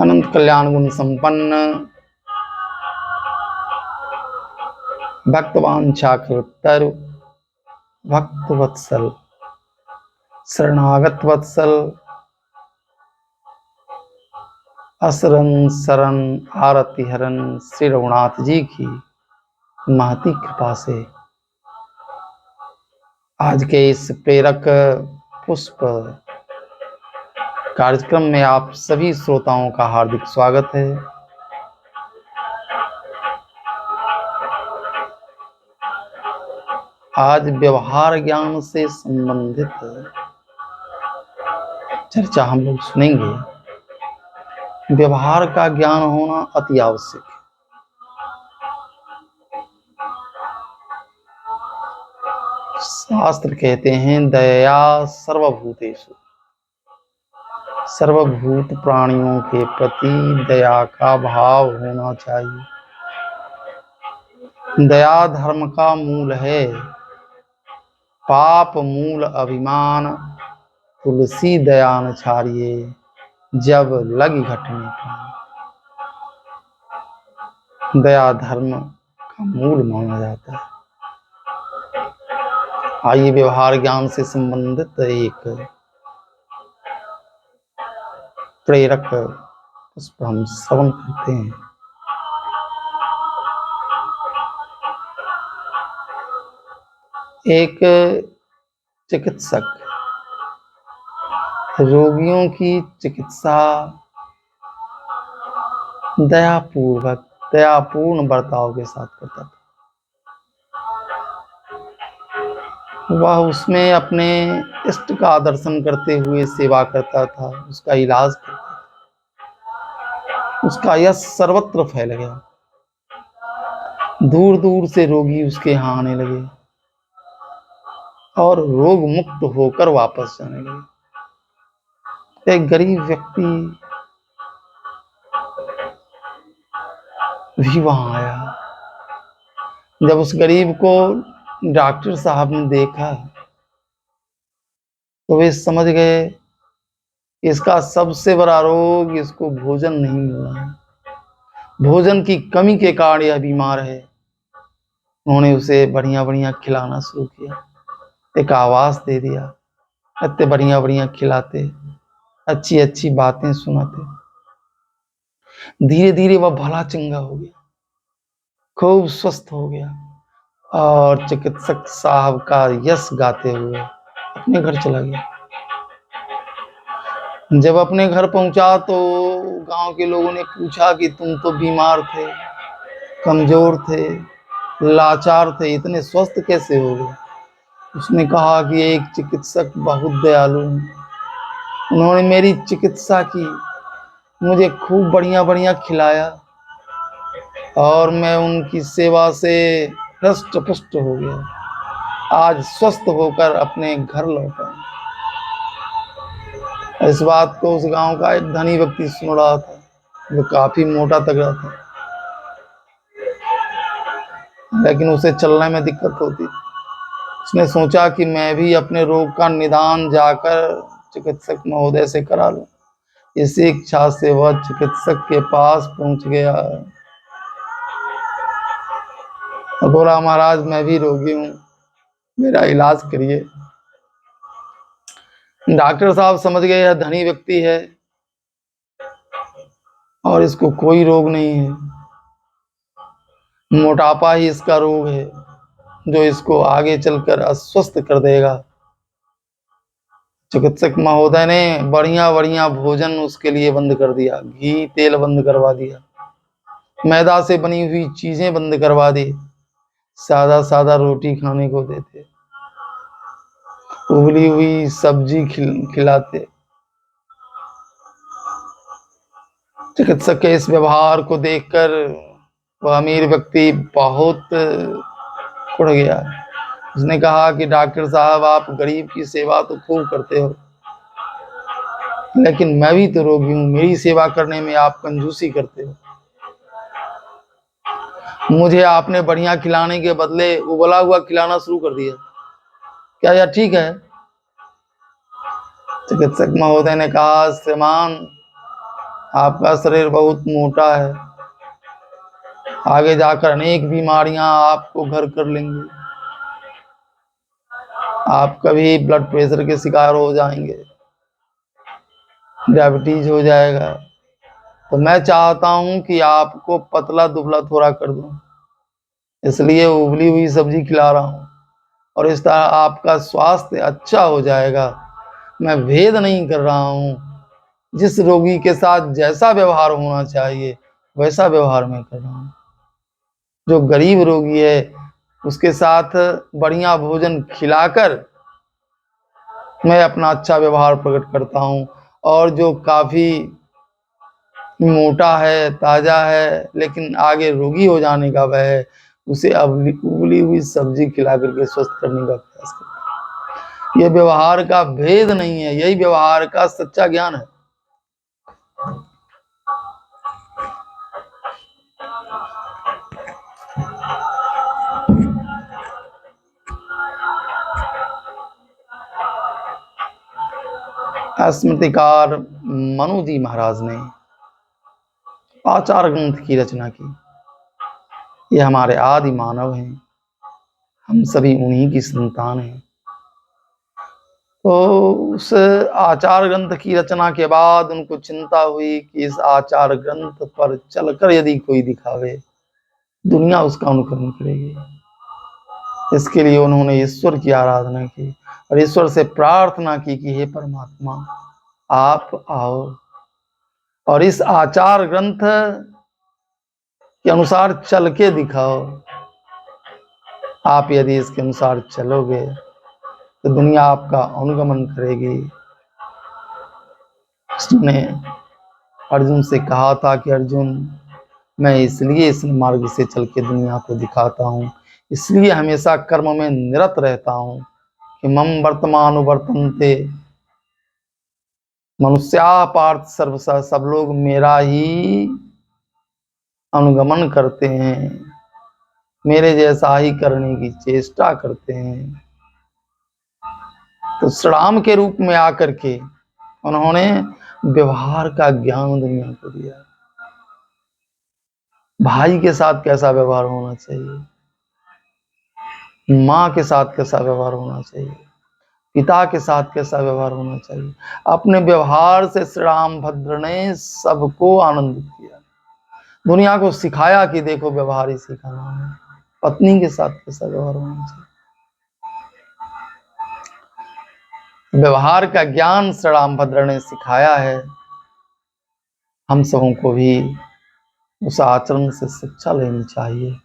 अनंत कल्याण गुण संपन्न भक्तवांछाकृतर भक्त वत्सल शरणागत वत्सल असरन शरण आरती हरण श्री रघुनाथ जी की महती कृपा से आज के इस प्रेरक पुष्प कार्यक्रम में आप सभी श्रोताओं का हार्दिक स्वागत है। आज व्यवहार ज्ञान से संबंधित चर्चा हम लोग सुनेंगे। व्यवहार का ज्ञान होना अति आवश्यक है। शास्त्र कहते हैं दया सर्वभूतेषु, सर्वभूत प्राणियों के प्रति दया का भाव होना चाहिए। दया धर्म का मूल है। पाप मूल अभिमान तुलसी दया न छाड़िए जब लगी घटने प्राण। दया धर्म का मूल माना जाता है। आइए व्यवहार ज्ञान से संबंधित एक प्रेरक पुष्प हम श्रवण करते हैं। एक चिकित्सक रोगियों की चिकित्सा दयापूर्ण बर्ताव के साथ करता था। वह उसमें अपने इष्ट का दर्शन करते हुए सेवा करता था, उसका इलाज करता था। उसका यश सर्वत्र फैल गया। दूर दूर से रोगी उसके यहाँ आने लगे और रोग मुक्त होकर वापस जाने लगे। एक गरीब व्यक्ति भी वहां आया। जब उस गरीब को डॉक्टर साहब ने देखा तो वे समझ गए इसका सबसे बड़ा रोग इसको भोजन नहीं मिल रहा है, भोजन की कमी के कारण यह बीमार है। उन्होंने उसे बढ़िया बढ़िया खिलाना शुरू किया, एक आवाज दे दिया, इतने बढ़िया बढ़िया खिलाते, अच्छी अच्छी बातें सुनाते। धीरे धीरे वह भला चंगा हो गया, खूब स्वस्थ हो गया और चिकित्सक साहब का यश गाते हुए अपने घर चला गया। जब अपने घर पहुंचा तो गांव के लोगों ने पूछा कि तुम तो बीमार थे, कमजोर थे, लाचार थे, इतने स्वस्थ कैसे हो गए? उसने कहा कि एक चिकित्सक बहुत दयालु हैं, उन्होंने मेरी चिकित्सा की, मुझे खूब बढ़िया बढ़िया खिलाया और मैं उनकी सेवा से हृष्ट पुष्ट हो गया। आज स्वस्थ होकर अपने घर लौटा। इस बात को उस गांव का एक धनी व्यक्ति सुन रहा था, जो काफी मोटा तगड़ा था, लेकिन उसे चलने में दिक्कत होती। उसने सोचा कि मैं भी अपने रोग का निदान जाकर चिकित्सक महोदय से करा लूं। इसी इच्छा से वह चिकित्सक के पास पहुंच गया। बोला, महाराज मैं भी रोगी हूं, मेरा इलाज करिए। डॉक्टर साहब समझ गए यह धनी व्यक्ति है और इसको कोई रोग नहीं है, मोटापा ही इसका रोग है जो इसको आगे चलकर अस्वस्थ कर देगा। चिकित्सक महोदय ने बढ़िया बढ़िया भोजन उसके लिए बंद कर दिया, घी तेल बंद करवा दिया, मैदा से बनी हुई चीजें बंद करवा दी, सादा सादा रोटी खाने को देते, उबली हुई सब्जी खिलाते। चिकित्सक के इस व्यवहार को देखकर वह अमीर व्यक्ति बहुत उड़ गया। उसने कहा कि डॉक्टर साहब आप गरीब की सेवा तो खूब करते हो, लेकिन मैं भी तो रोगी हूं, मेरी सेवा करने में आप कंजूसी करते हो। मुझे आपने बढ़िया खिलाने के बदले उबला हुआ खिलाना शुरू कर दिया, क्या यह ठीक है? चिकित्सक महोदय ने कहा, श्रीमान आपका शरीर बहुत मोटा है, आगे जाकर अनेक बीमारियां आपको घर कर लेंगी। आप कभी ब्लड प्रेशर के शिकार हो जाएंगे, डायबिटीज हो जाएगा। तो मैं चाहता हूं कि आपको पतला दुबला थोड़ा कर दूं, इसलिए उबली हुई सब्जी खिला रहा हूं, और इस तरह आपका स्वास्थ्य अच्छा हो जाएगा। मैं भेद नहीं कर रहा हूं, जिस रोगी के साथ जैसा व्यवहार होना चाहिए वैसा व्यवहार मैं कर रहा हूं। जो गरीब रोगी है उसके साथ बढ़िया भोजन खिलाकर मैं अपना अच्छा व्यवहार प्रकट करता हूं, और जो काफी मोटा है, ताजा है, लेकिन आगे रोगी हो जाने का भय है, उसे अब उबली हुई सब्जी खिला करके स्वस्थ करने का प्रयास करता हूं। यह व्यवहार का भेद नहीं है, यही व्यवहार का सच्चा ज्ञान है। स्मृतिकार मनु जी महाराज ने आचार ग्रंथ की रचना की। ये हमारे आदि मानव हैं, हम सभी उन्हीं की संतान हैं। तो उस आचार ग्रंथ की रचना के बाद उनको चिंता हुई कि इस आचार ग्रंथ पर चलकर यदि कोई दिखावे, दुनिया उसका अनुकरण करेगी। इसके लिए उन्होंने ईश्वर की आराधना की और ईश्वर से प्रार्थना की कि हे परमात्मा, आप आओ और इस आचार ग्रंथ के अनुसार चल के दिखाओ। आप यदि इसके अनुसार चलोगे तो दुनिया आपका अनुगमन करेगी। उसने अर्जुन से कहा था कि अर्जुन, मैं इसलिए इस मार्ग से चल के दुनिया को दिखाता हूँ, इसलिए हमेशा कर्म में निरत रहता हूँ कि मम वर्तमान वर्तन्ते मनुष्या पार्थ सर्वसा, सब लोग मेरा ही अनुगमन करते हैं, मेरे जैसा ही करने की चेष्टा करते हैं। तो श्रीराम के रूप में आकर के उन्होंने व्यवहार का ज्ञान दुनिया को दिया। भाई के साथ कैसा व्यवहार होना चाहिए, माँ के साथ कैसा व्यवहार होना चाहिए, पिता के साथ कैसा व्यवहार होना चाहिए। अपने व्यवहार से श्री रामभद्र ने सबको आनंदित किया, दुनिया को सिखाया कि देखो व्यवहार ही सिखाना है। पत्नी के साथ कैसा व्यवहार होना चाहिए, व्यवहार का ज्ञान श्री रामभद्र ने सिखाया है। हम सबों को भी उस आचरण से शिक्षा लेनी चाहिए।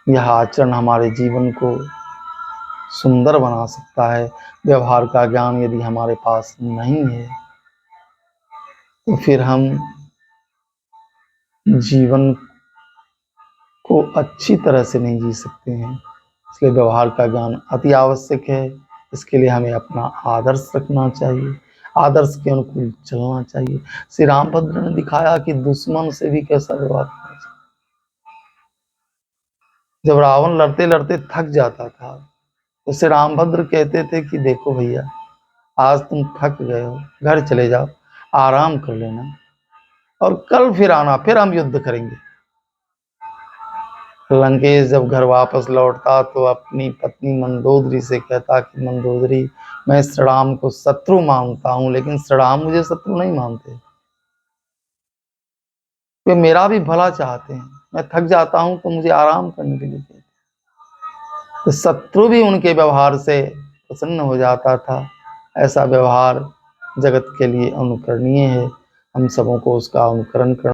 यह आचरण हमारे जीवन को सुंदर बना सकता है। व्यवहार का ज्ञान यदि हमारे पास नहीं है तो फिर हम जीवन को अच्छी तरह से नहीं जी सकते हैं। इसलिए व्यवहार का ज्ञान अति आवश्यक है। इसके लिए हमें अपना आदर्श रखना चाहिए, आदर्श के अनुकूल चलना चाहिए। श्री रामभद्र ने दिखाया कि दुश्मन से भी कैसा व्यवहार करना चाहिए। जब रावण लड़ते लड़ते थक जाता था तो श्री रामभद्र कहते थे कि देखो भैया, आज तुम थक गए हो, घर चले जाओ, आराम कर लेना और कल फिर आना, फिर हम युद्ध करेंगे। लंकेश जब घर वापस लौटता तो अपनी पत्नी मंदोदरी से कहता कि मंदोदरी, मैं श्री राम को शत्रु मानता हूं, लेकिन श्री राम मुझे शत्रु नहीं मानते, वे मेरा भी भला चाहते हैं। मैं थक जाता हूं तो मुझे आराम करने के लिए कहते। तो शत्रु भी उनके व्यवहार से प्रसन्न हो जाता था। ऐसा व्यवहार जगत के लिए अनुकरणीय है। हम सबों को उसका अनुकरण करना